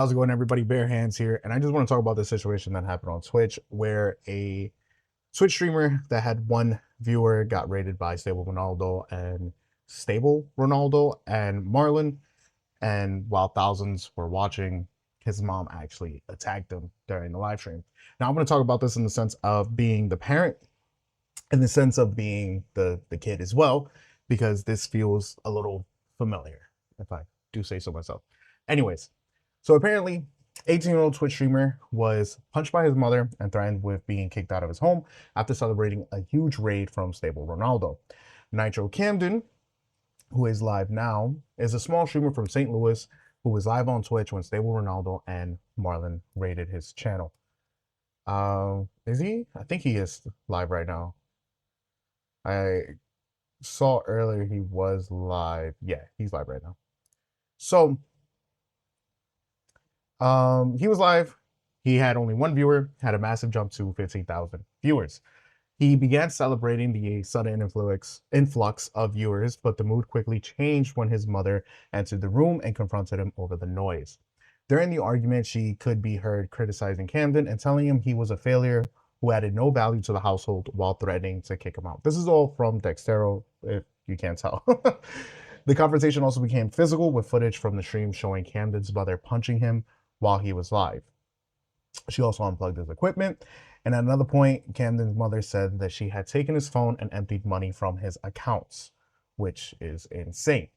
How's it going, everybody? Bare Hands here, and I just want to talk about the situation that happened on Twitch where a Twitch streamer that had one viewer got raided by Stable Ronaldo and Marlon, and while thousands were watching, his mom actually attacked him during the live stream. Now I'm going to talk about this in the sense of being the parent, in the sense of being the kid as well, because this feels a little familiar, if I do say so myself. Anyways, so apparently, 18-year-old Twitch streamer was punched by his mother and threatened with being kicked out of his home after celebrating a huge raid from Stable Ronaldo. Nitro Camden, who is live now, is a small streamer from St. Louis who was live on Twitch when Stable Ronaldo and Marlon raided his channel. Is he? I think he is live right now. I saw earlier he was live. Yeah, he's live right now. So he was live. He had only one viewer, had a massive jump to 15,000 viewers. He began celebrating the sudden influx of viewers, but the mood quickly changed when his mother entered the room and confronted him over the noise. During the argument, she could be heard criticizing Camden and telling him he was a failure who added no value to the household while threatening to kick him out. This is all from Dextero, if you can't tell. The conversation also became physical, with footage from the stream showing Camden's mother punching him while he was live. She also unplugged his equipment. And at another point, Camden's mother said that she had taken his phone and emptied money from his accounts, which is insane.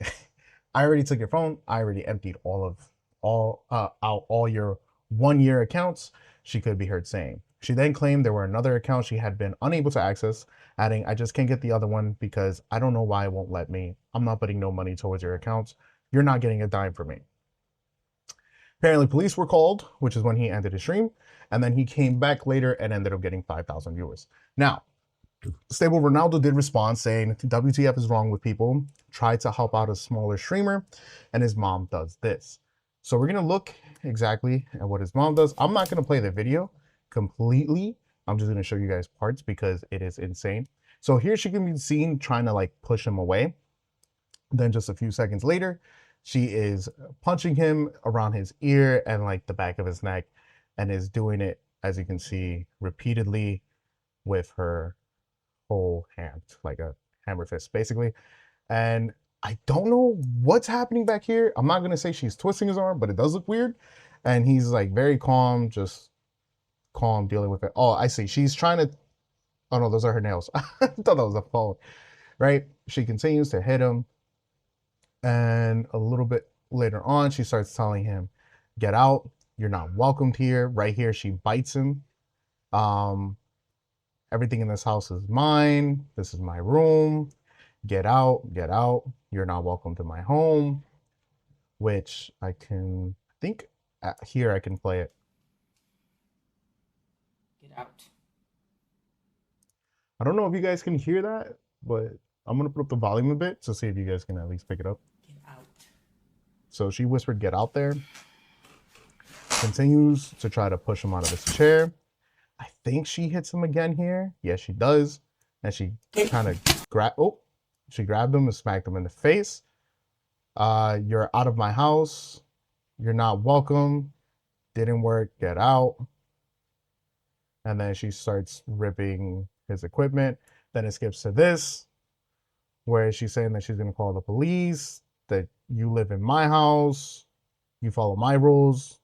I already took your phone. I already emptied all your 1 year accounts, she could be heard saying. She then claimed there were another account she had been unable to access, adding, "I just can't get the other one because I don't know why it won't let me. I'm not putting no money towards your accounts. You're not getting a dime from me." Apparently, police were called, which is when he ended his stream, and then he came back later and ended up getting 5,000 viewers. Now, Stable Ronaldo did respond saying, "WTF is wrong with people? Try to help out a smaller streamer, and his mom does this." So we're gonna look exactly at what his mom does. I'm not gonna play the video completely. I'm just gonna show you guys parts because it is insane. So here she can be seen trying to like push him away. Then just a few seconds later, she is punching him around his ear and like the back of his neck, and is doing it, as you can see, repeatedly with her whole hand, like a hammer fist, basically. And I don't know what's happening back here. I'm not gonna say she's twisting his arm, but it does look weird. And he's like very calm, just calm dealing with it. Oh, I see. She's trying to. Oh no, those are her nails. I thought that was a phone, right? She continues to hit him, and a little bit later on, she starts telling him, "Get out. You're not welcomed here." Right here, she bites him. Um, Everything in this house is mine. This is my room. Get out, get out. You're not welcome to my home. Which I can think here I can play it. Get out. I don't know if you guys can hear that, but I'm gonna put up the volume a bit to see if you guys can at least pick it up. Get out. So she whispered, "Get out there." Continues to try to push him out of his chair. I think she hits him again here. Yes, she does. And she kind of she grabbed him and smacked him in the face. "You're out of my house. You're not welcome. Didn't work. Get out." And then she starts ripping his equipment. Then it skips to this, where she's saying that she's going to call the police, that you live in my house, you follow my rules.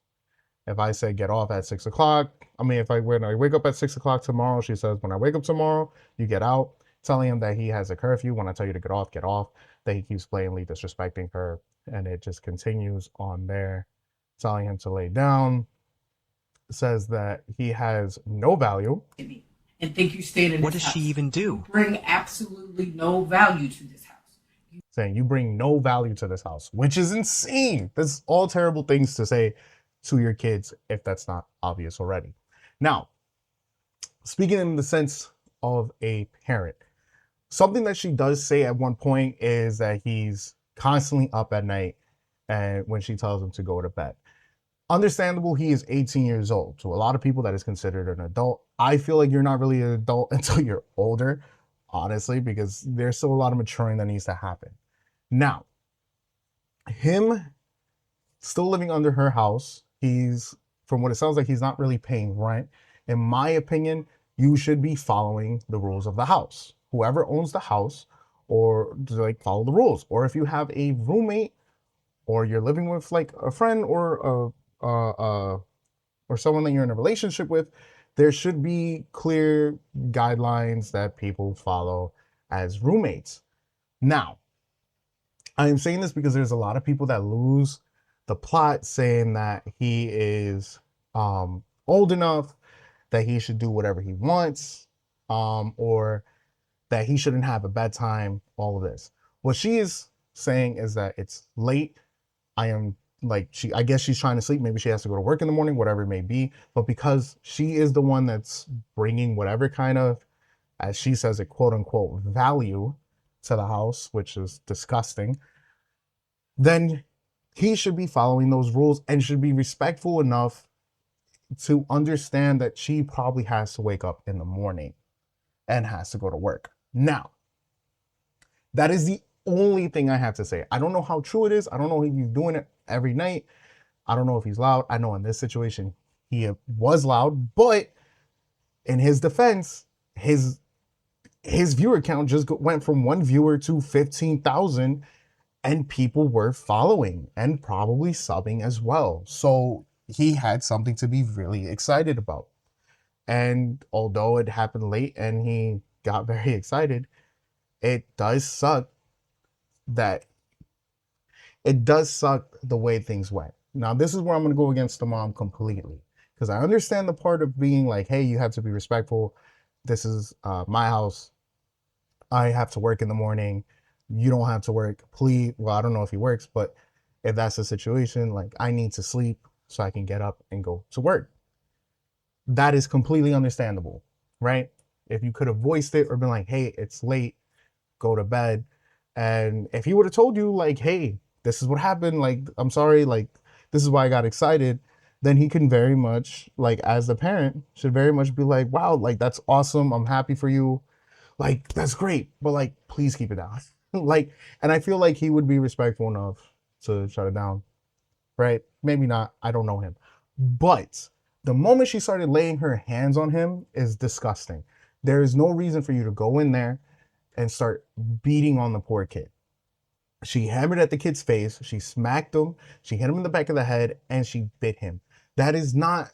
If I say get off at 6 o'clock, when I wake up at 6 o'clock tomorrow, she says, when I wake up tomorrow, you get out, telling him that he has a curfew. When I tell you to get off, get off. That he keeps blatantly disrespecting her, and it just continues on there, telling him to lay down. Says that he has no value. And think you stayed in What this does she house. even do? You bring absolutely no value to this house. Saying you bring no value to this house, which is insane. That's all terrible things to say to your kids if that's not obvious already. Now, speaking in the sense of a parent, something that she does say at one point is that he's constantly up at night and when she tells him to go to bed. Understandable, he is 18 years old. To a lot of people, that is considered an adult. I feel like you're not really an adult until you're older, honestly, because there's still a lot of maturing that needs to happen. Now, him still living under her house, He's, from what it sounds like, he's not really paying rent. In my opinion, you should be following the rules of the house. Whoever owns the house, or like follow the rules. Or if you have a roommate, or you're living with like a friend or someone that you're in a relationship with, there should be clear guidelines that people follow as roommates. Now, I am saying this because there's a lot of people that lose the plot saying that he is old enough that he should do whatever he wants, or that he shouldn't have a bedtime, all of this. What she is saying is that it's late. I am like, I guess she's trying to sleep. Maybe she has to go to work in the morning, whatever it may be. But because she is the one that's bringing whatever kind of, as she says it, quote unquote, value to the house, which is disgusting, then he should be following those rules and should be respectful enough to understand that she probably has to wake up in the morning and has to go to work. Now, that is the only thing I have to say. I don't know how true it is. I don't know if he's doing it every night. I don't know if he's loud. I know in this situation he was loud, but in his defense, his viewer count just went from 1 viewer to 15,000, and people were following and probably subbing as well. So he had something to be really excited about. And although it happened late and he got very excited, it does suck that the way things went. Now, this is where I'm going to go against the mom completely, because I understand the part of being like, hey, you have to be respectful. This is my house. I have to work in the morning. You don't have to work. Please. Well, I don't know if he works, but if that's the situation, like, I need to sleep so I can get up and go to work. That is completely understandable, right? If you could have voiced it or been like, hey, it's late, go to bed. And if he would have told you, like, hey, this is what happened, like, I'm sorry, like, this is why I got excited, then he can very much, like, as the parent, should very much be like, wow, like, that's awesome. I'm happy for you. Like, that's great. But, like, please keep it down. Like, and I feel like he would be respectful enough to shut it down, right? Maybe not. I don't know him. But the moment she started laying her hands on him is disgusting. There is no reason for you to go in there and start beating on the poor kid. She hammered at the kid's face, she smacked him, she hit him in the back of the head, and she bit him. That is not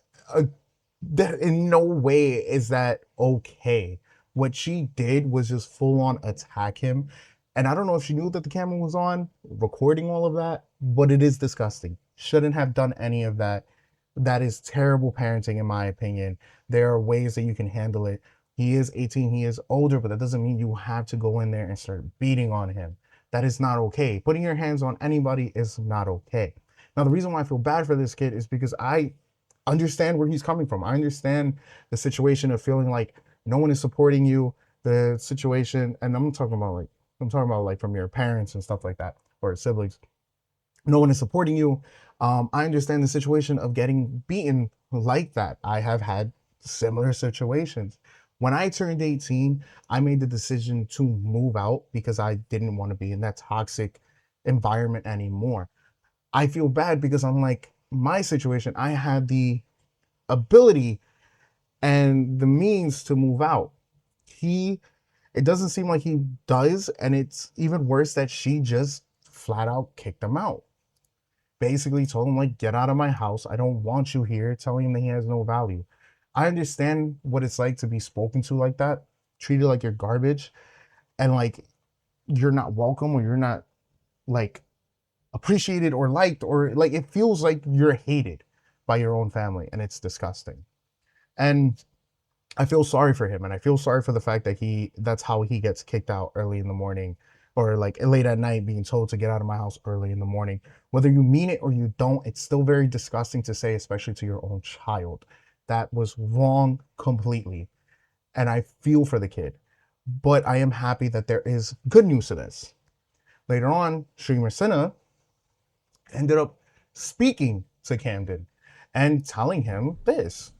that, in no way is that okay. What she did was just full on attack him. And I don't know if she knew that the camera was on, recording all of that, but it is disgusting. Shouldn't have done any of that. That is terrible parenting, in my opinion. There are ways that you can handle it. He is 18, he is older, but that doesn't mean you have to go in there and start beating on him. That is not okay. Putting your hands on anybody is not okay. Now, the reason why I feel bad for this kid is because I understand where he's coming from. I understand the situation of feeling like no one is supporting you, the situation, and I'm talking about like from your parents and stuff like that, or siblings. No one is supporting you. I understand the situation of getting beaten like that. I have had similar situations. When I turned 18, I made the decision to move out because I didn't want to be in that toxic environment anymore. I feel bad because I'm like, my situation, I had the ability and the means to move out. It doesn't seem like he does, and it's even worse that she just flat out kicked him out. Basically told him, like, get out of my house. I don't want you here, telling him that he has no value. I understand what it's like to be spoken to like that, treated like you're garbage, and like you're not welcome, or you're not like appreciated or liked, or like it feels like you're hated by your own family, and it's disgusting. And I feel sorry for him, and I feel sorry for the fact that that's how he gets kicked out early in the morning, or like late at night, being told to get out of my house early in the morning. Whether you mean it or you don't, it's still very disgusting to say, especially to your own child. That was wrong completely. And I feel for the kid. But I am happy that there is good news to this. Later on, streamer Cinna ended up speaking to Camden and telling him this.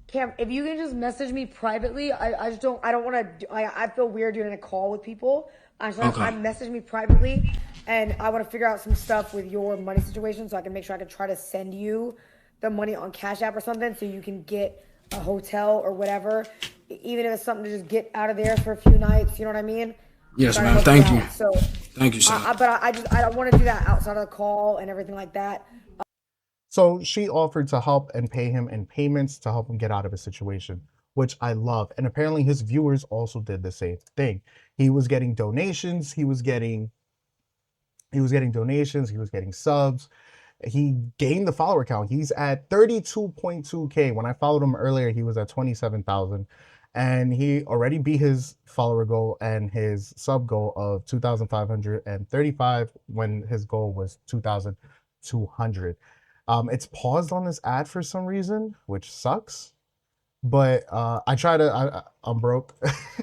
Cam, if you can just message me privately, I don't want to, I feel weird doing a call with people. I message me privately, and I want to figure out some stuff with your money situation so I can make sure I can try to send you the money on Cash App or something so you can get a hotel or whatever, even if it's something to just get out of there for a few nights. You know what I mean? Yes, Try to ma'am. help Thank you you. out. So, Thank you, sir. I don't want to do that outside of the call and everything like that. So she offered to help and pay him in payments to help him get out of his situation, which I love. And apparently his viewers also did the same thing. He was getting donations, he was getting donations, he was getting subs. He gained the follower count. He's at 32.2K. When I followed him earlier, he was at 27,000. And he already beat his follower goal and his sub goal of 2,535 when his goal was 2,200. It's paused on this ad for some reason, which sucks. But I'm broke,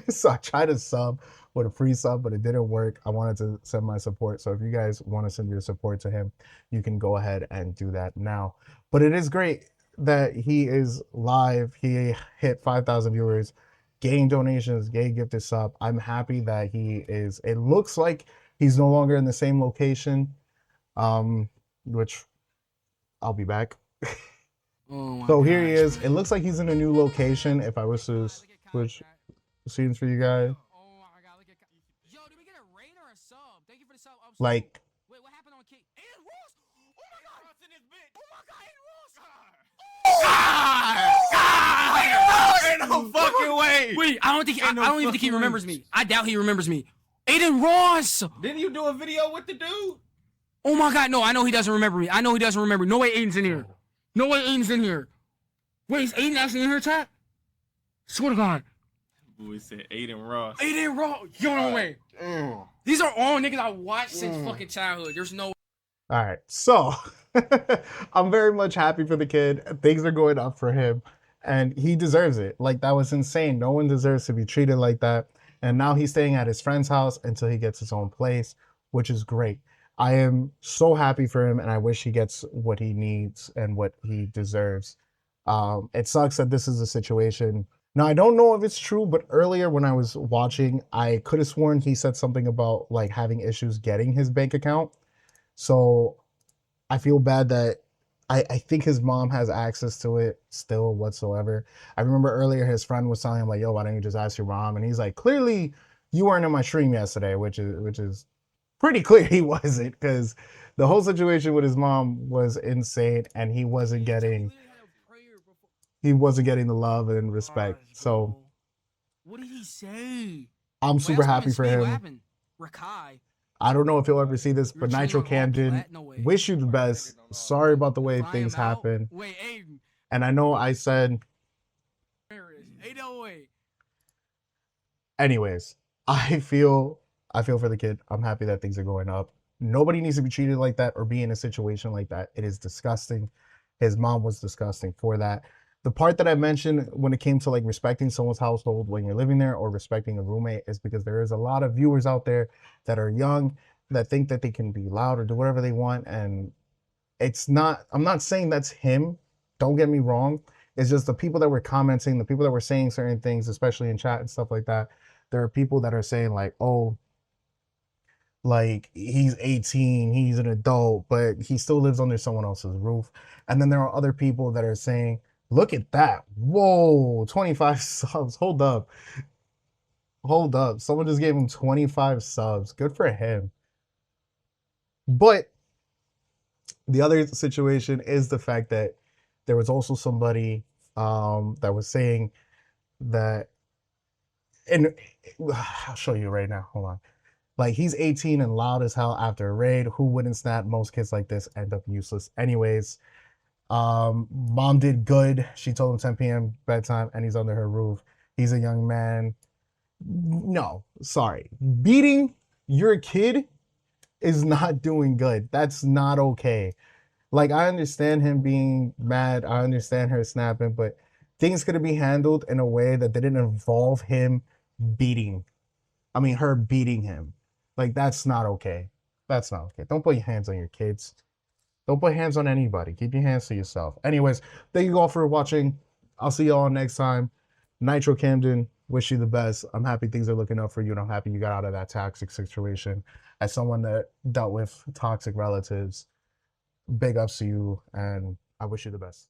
so I tried to sub with a free sub, but it didn't work. I wanted to send my support. So if you guys want to send your support to him, you can go ahead and do that now. But it is great that he is live. He hit 5,000 viewers, gained donations, gained gifted sub. I'm happy that it looks like he's no longer in the same location, which I'll be back. Oh So my here he gosh, is. man. It looks like he's in a new location. If I was to switch scenes for you guys, Oh my god, look at Yo, did we get a raid or a sub? Thank you for the sub. like, Wait, what happened on King? Aiden Ross! Oh my god! Ross in this bitch! Oh my god, Aiden Ross! Ain't no fucking way. Wait, I don't think I Ain't no don't even think he fucking remembers way. me. I doubt he remembers me. Aiden Ross! Didn't you do a video with the dude? Oh my god, no, I know he doesn't remember me. I know he doesn't remember. No way Aiden's in here. No way Aiden's in here. Wait, is Aiden actually in here, chat? Swear to God. Boy said Aiden Ross. Aiden Ross! Yo, no way. These are all niggas I watched since fucking childhood. There's no all right. So I'm very much happy for the kid. Things are going up for him, and he deserves it. Like, that was insane. No one deserves to be treated like that. And now he's staying at his friend's house until he gets his own place, which is great. I am so happy for him, and I wish he gets what he needs and what he deserves. It sucks that this is a situation. Now, I don't know if it's true, but earlier when I was watching, I could have sworn he said something about like having issues getting his bank account. So I feel bad that I think his mom has access to it still whatsoever. I remember earlier his friend was telling him like, yo, why don't you just ask your mom? And he's like, clearly you weren't in my stream yesterday, which is pretty clear he wasn't, because the whole situation with his mom was insane and he wasn't getting the love and respect. So what did he say? I'm Wait, super that's happy for What him. happened? Rakai. I don't know if he'll ever see this, but You're Nitro chilling on Camden, Plat? No way. wish you the best. Sorry about the way Fly things him out? happen. Wait, Aiden. And I know I said, Ain't no way. anyways, I feel for the kid. I'm happy that things are going up. Nobody needs to be treated like that or be in a situation like that. It is disgusting. His mom was disgusting for that. The part that I mentioned when it came to like respecting someone's household when you're living there or respecting a roommate is because there is a lot of viewers out there that are young that think that they can be loud or do whatever they want. And I'm not saying that's him. Don't get me wrong. It's just the people that were commenting, the people that were saying certain things, especially in chat and stuff like that. There are people that are saying like, oh, like he's 18, he's an adult, but he still lives under someone else's roof. And then there are other people that are saying, look at that. Whoa, 25 subs. Hold up. Someone just gave him 25 subs. Good for him. But the other situation is the fact that there was also somebody that was saying that, and I'll show you right now. Hold on. Like, he's 18 and loud as hell after a raid. Who wouldn't snap? Most kids like this end up useless. Anyways, mom did good. She told him 10 p.m. bedtime and he's under her roof. He's a young man. No, sorry. Beating your kid is not doing good. That's not okay. Like, I understand him being mad. I understand her snapping, but things could be handled in a way that didn't involve him her beating him. Like, that's not okay. That's not okay. Don't put your hands on your kids. Don't put hands on anybody. Keep your hands to yourself. Anyways, thank you all for watching. I'll see y'all next time. Nitro Camden, wish you the best. I'm happy things are looking up for you, and I'm happy you got out of that toxic situation. As someone that dealt with toxic relatives, big ups to you, and I wish you the best.